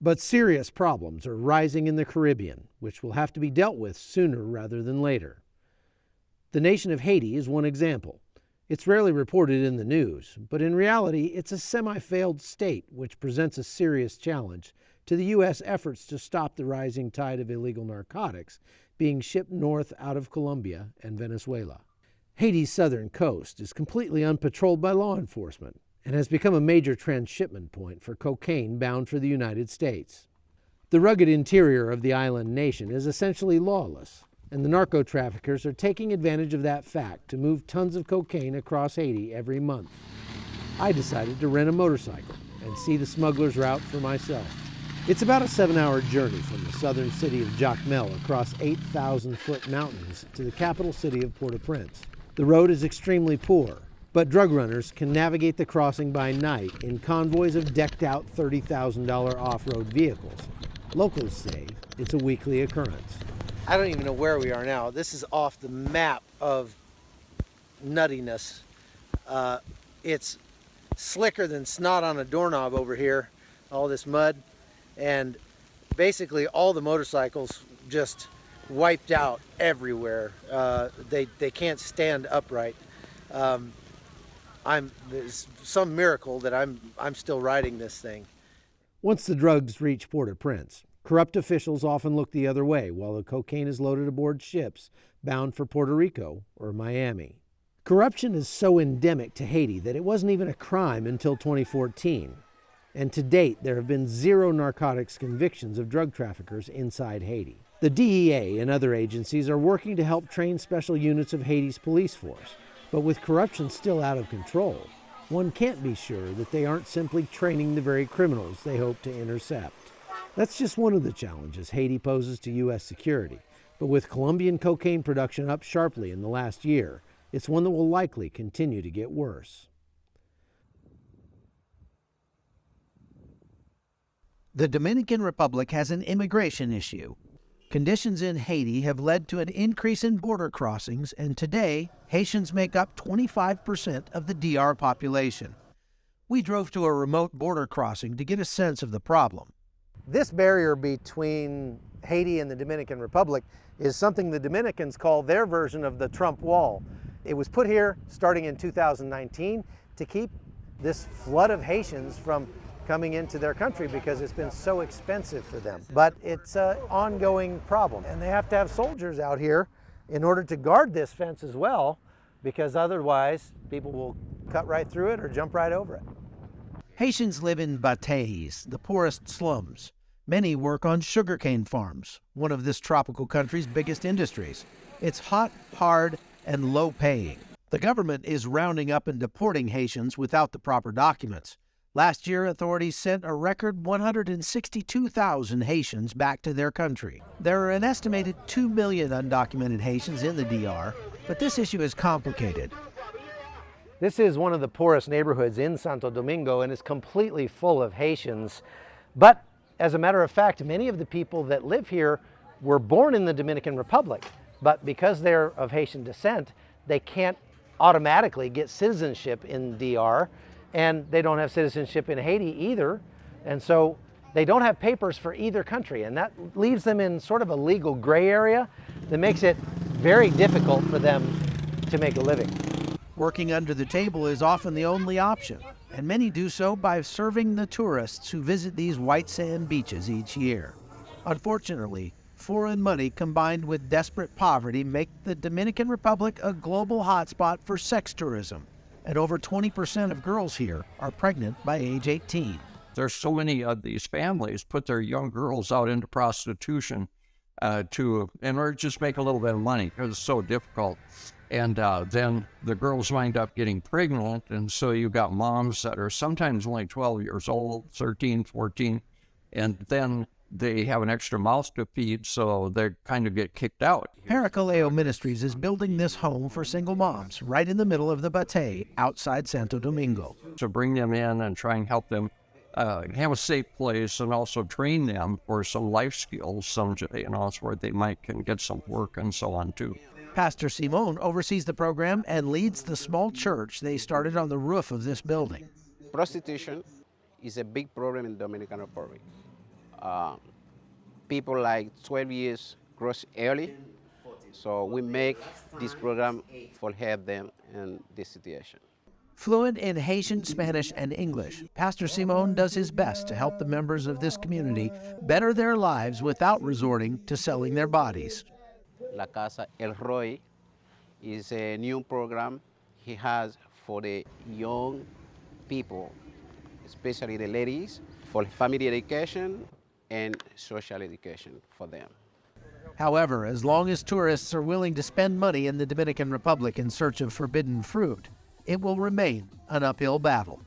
But serious problems are rising in the Caribbean, which will have to be dealt with sooner rather than later. The nation of Haiti is one example. It's rarely reported in the news, but in reality, it's a semi-failed state which presents a serious challenge to the U.S. efforts to stop the rising tide of illegal narcotics being shipped north out of Colombia and Venezuela. Haiti's southern coast is completely unpatrolled by law enforcement and has become a major transshipment point for cocaine bound for the United States. The rugged interior of the island nation is essentially lawless, and the narco-traffickers are taking advantage of that fact to move tons of cocaine across Haiti every month. I decided to rent a motorcycle and see the smuggler's route for myself. It's about a 7-hour journey from the southern city of Jacmel across 8,000-foot mountains to the capital city of Port-au-Prince. The road is extremely poor, but drug runners can navigate the crossing by night in convoys of decked-out $30,000 off-road vehicles. Locals say it's a weekly occurrence. I don't even know where we are now. This is off the map of nuttiness. It's slicker than snot on a doorknob over here, all this mud. And basically all the motorcycles just wiped out everywhere. They can't stand upright. There's some miracle that I'm still riding this thing. Once the drugs reach Port-au-Prince, corrupt officials often look the other way while the cocaine is loaded aboard ships bound for Puerto Rico or Miami. Corruption is so endemic to Haiti that it wasn't even a crime until 2014. And to date, there have been 0 narcotics convictions of drug traffickers inside Haiti. The DEA and other agencies are working to help train special units of Haiti's police force. But with corruption still out of control, one can't be sure that they aren't simply training the very criminals they hope to intercept. That's just one of the challenges Haiti poses to U.S. security. But with Colombian cocaine production up sharply in the last year, it's one that will likely continue to get worse. The Dominican Republic has an immigration issue. Conditions in Haiti have led to an increase in border crossings, and today, Haitians make up 25% of the DR population. We drove to a remote border crossing to get a sense of the problem. This barrier between Haiti and the Dominican Republic is something the Dominicans call their version of the Trump Wall. It was put here starting in 2019 to keep this flood of Haitians from coming into their country because it's been so expensive for them. But it's an ongoing problem, and they have to have soldiers out here in order to guard this fence as well, because otherwise people will cut right through it or jump right over it. Haitians live in bateys, the poorest slums. Many work on sugarcane farms, one of this tropical country's biggest industries. It's hot, hard, and low-paying. The government is rounding up and deporting Haitians without the proper documents. Last year, authorities sent a record 162,000 Haitians back to their country. There are an estimated 2 million undocumented Haitians in the DR, but this issue is complicated. This is one of the poorest neighborhoods in Santo Domingo and is completely full of Haitians. But as a matter of fact, many of the people that live here were born in the Dominican Republic, but because they're of Haitian descent, they can't automatically get citizenship in DR. And they don't have citizenship in Haiti either. And so they don't have papers for either country. And that leaves them in sort of a legal gray area that makes it very difficult for them to make a living. Working under the table is often the only option, and many do so by serving the tourists who visit these white sand beaches each year. Unfortunately, foreign money combined with desperate poverty make the Dominican Republic a global hotspot for sex tourism. And over 20% of girls here are pregnant by age 18. There's so many of these families put their young girls out into prostitution in order to just make a little bit of money because it's so difficult. And then the girls wind up getting pregnant, and so you got moms that are sometimes only 12 years old, 13, 14, and then they have an extra mouth to feed, so they kind of get kicked out. Parakaleo Ministries is building this home for single moms right in the middle of the Batey outside Santo Domingo. To bring them in and try and help them have a safe place and also train them for some life skills, so where they can get some work and so on too. Pastor Simon oversees the program and leads the small church they started on the roof of this building. Prostitution is a big problem in the Dominican Republic. uh, people like 12 years gross early. So we make this program for help them in this situation. Fluent in Haitian, Spanish, and English, Pastor Simon does his best to help the members of this community better their lives without resorting to selling their bodies. La Casa El Roy is a new program he has for the young people, especially the ladies, for family education and social education for them. However, as long as tourists are willing to spend money in the Dominican Republic in search of forbidden fruit, it will remain an uphill battle.